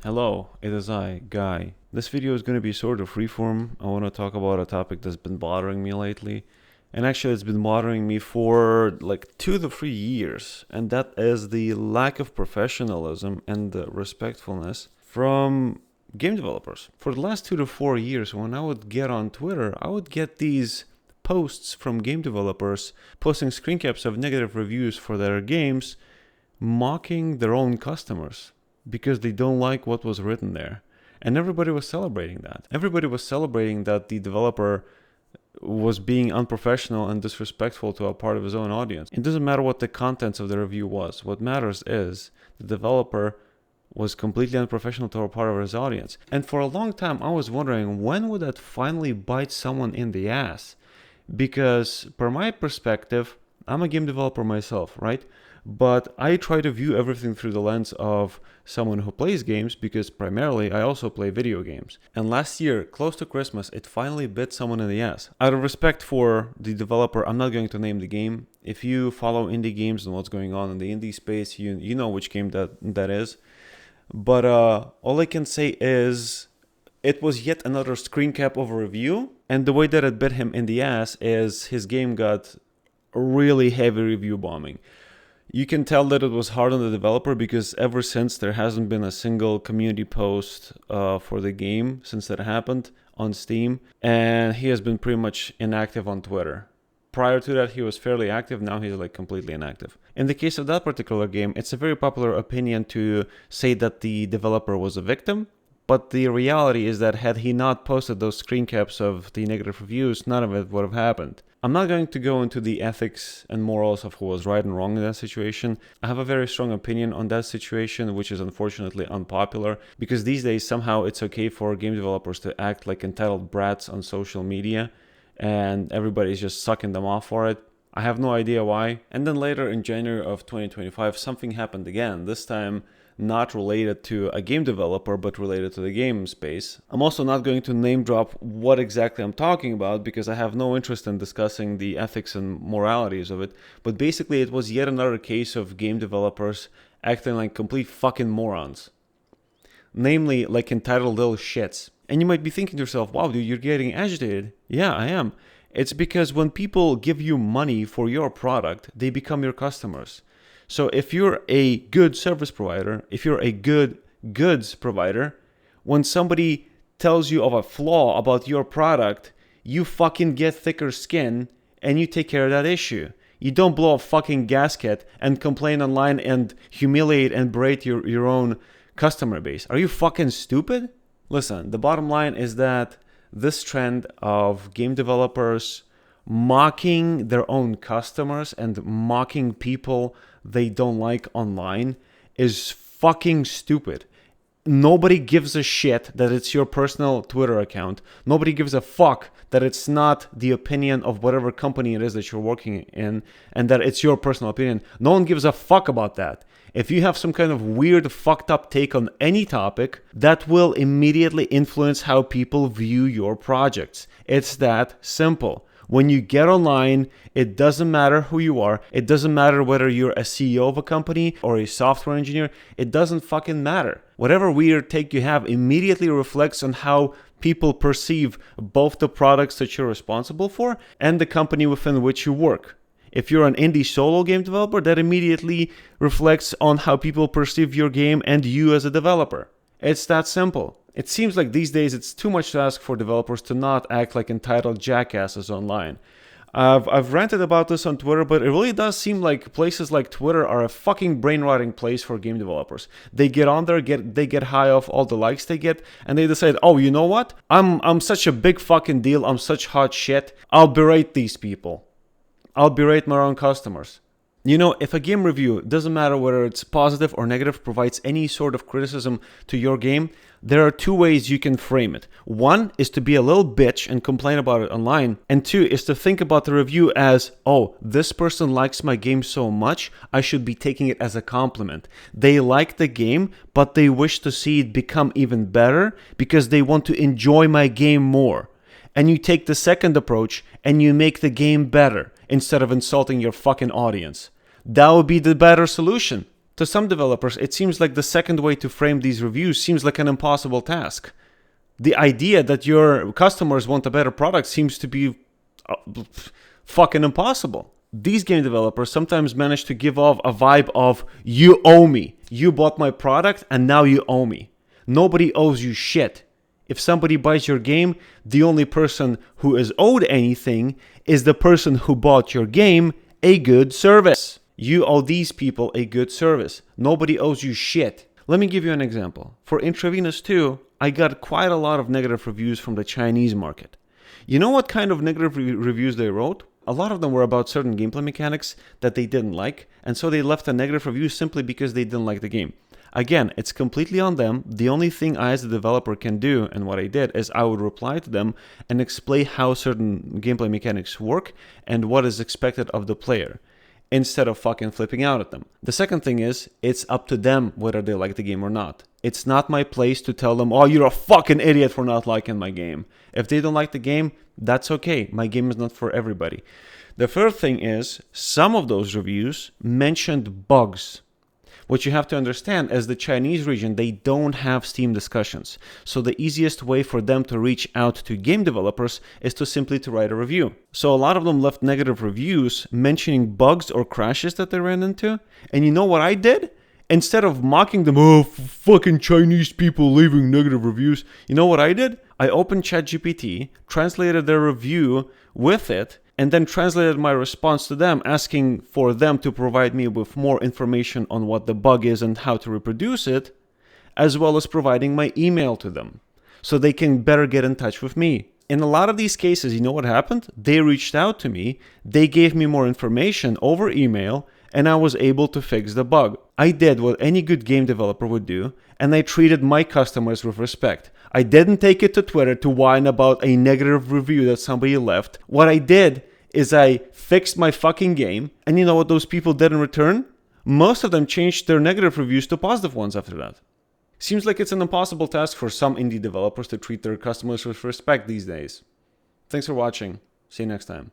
Hello, it is I, Guy. This video is going to be sort of freeform. I want to talk about a topic that's been bothering me lately. And actually, it's been bothering me for like 2 to 3 years. And that is the lack of professionalism and respectfulness from game developers. For the last 2 to 4 years, when I would get on Twitter, I would get these posts from game developers posting screen caps of negative reviews for their games, mocking their own customers because they don't like what was written there. And everybody was celebrating that. Everybody was celebrating that the developer was being unprofessional and disrespectful to a part of his own audience. It doesn't matter what the contents of the review was. What matters is the developer was completely unprofessional to a part of his audience. And for a long time, I was wondering, when would that finally bite someone in the ass? Because per my perspective, I'm a game developer myself, right? But I try to view everything through the lens of someone who plays games, because primarily I also play video games. And last year, close to Christmas, it finally bit someone in the ass. Out of respect for the developer, I'm not going to name the game. If you follow indie games and what's going on in the indie space, you know which game that is. But all I can say is it was yet another screen cap of a review. And the way that it bit him in the ass is his game got really heavy review bombing. You can tell that it was hard on the developer because ever since there hasn't been a single community post for the game since that happened on Steam. And he has been pretty much inactive on Twitter. Prior to that, he was fairly active. Now he's like completely inactive. In the case of that particular game, it's a very popular opinion to say that the developer was a victim. But the reality is that had he not posted those screen caps of the negative reviews, none of it would have happened. I'm not going to go into the ethics and morals of who was right and wrong in that situation. I have a very strong opinion on that situation, which is unfortunately unpopular, because these days somehow it's okay for game developers to act like entitled brats on social media, and everybody's just sucking them off for it. I have no idea why. And then later in January of 2025, something happened again, this time not related to a game developer, but related to the game space. I'm also not going to name drop what exactly I'm talking about because I have no interest in discussing the ethics and moralities of it. But basically, it was yet another case of game developers acting like complete fucking morons. Namely, like entitled little shits. And you might be thinking to yourself, wow, dude, you're getting agitated. Yeah, I am. It's because when people give you money for your product, they become your customers. So if you're a good service provider, if you're a good goods provider, when somebody tells you of a flaw about your product, you fucking get thicker skin and you take care of that issue. You don't blow a fucking gasket and complain online and humiliate and berate your own customer base. Are you fucking stupid? Listen, the bottom line is that this trend of game developers mocking their own customers and mocking people they don't like online is fucking stupid. Nobody gives a shit that it's your personal Twitter account. Nobody gives a fuck that it's not the opinion of whatever company it is that you're working in and that it's your personal opinion. No one gives a fuck about that. If you have some kind of weird, fucked up take on any topic, that will immediately influence how people view your projects. It's that simple. When you get online, it doesn't matter who you are. It doesn't matter whether you're a CEO of a company or a software engineer. It doesn't fucking matter. Whatever weird take you have immediately reflects on how people perceive both the products that you're responsible for and the company within which you work. If you're an indie solo game developer, that immediately reflects on how people perceive your game and you as a developer. It's that simple. It seems like these days it's too much to ask for developers to not act like entitled jackasses online. I've ranted about this on Twitter, but it really does seem like places like Twitter are a fucking brain-rotting place for game developers. They get on there, they get high off all the likes they get, and they decide, oh, you know what? I'm such a big fucking deal, I'm such hot shit, I'll berate these people. I'll berate my own customers. You know, if a game review, doesn't matter whether it's positive or negative, provides any sort of criticism to your game, there are two ways you can frame it. One is to be a little bitch and complain about it online. And two is to think about the review as, oh, this person likes my game so much, I should be taking it as a compliment. They like the game, but they wish to see it become even better because they want to enjoy my game more. And you take the second approach and you make the game better instead of insulting your fucking audience. That would be the better solution. To some developers, it seems like the second way to frame these reviews seems like an impossible task. The idea that your customers want a better product seems to be fucking impossible. These game developers sometimes manage to give off a vibe of, you owe me. You bought my product and now you owe me. Nobody owes you shit. If somebody buys your game, the only person who is owed anything is the person who bought your game a good service. You owe these people a good service. Nobody owes you shit. Let me give you an example. For Intravenous 2, I got quite a lot of negative reviews from the Chinese market. You know what kind of negative reviews they wrote? A lot of them were about certain gameplay mechanics that they didn't like, and so they left a negative review simply because they didn't like the game. Again, it's completely on them. The only thing I as a developer can do, and what I did, is I would reply to them and explain how certain gameplay mechanics work and what is expected of the player, instead of fucking flipping out at them. The second thing is, it's up to them whether they like the game or not. It's not my place to tell them, oh, you're a fucking idiot for not liking my game. If they don't like the game, that's okay. My game is not for everybody. The third thing is, some of those reviews mentioned bugs. What you have to understand, as the Chinese region, they don't have Steam discussions. So the easiest way for them to reach out to game developers is to simply to write a review. So a lot of them left negative reviews mentioning bugs or crashes that they ran into. And you know what I did? Instead of mocking them, oh, fucking Chinese people leaving negative reviews, you know what I did? I opened ChatGPT, translated their review with it, and then translated my response to them, asking for them to provide me with more information on what the bug is and how to reproduce it, as well as providing my email to them, so they can better get in touch with me. In a lot of these cases, you know what happened? They reached out to me, they gave me more information over email, and I was able to fix the bug. I did what any good game developer would do, and I treated my customers with respect. I didn't take it to Twitter to whine about a negative review that somebody left. What I did is I fixed my fucking game, and you know what those people did in return? Most of them changed their negative reviews to positive ones after that. Seems like it's an impossible task for some indie developers to treat their customers with respect these days. Thanks for watching. See you next time.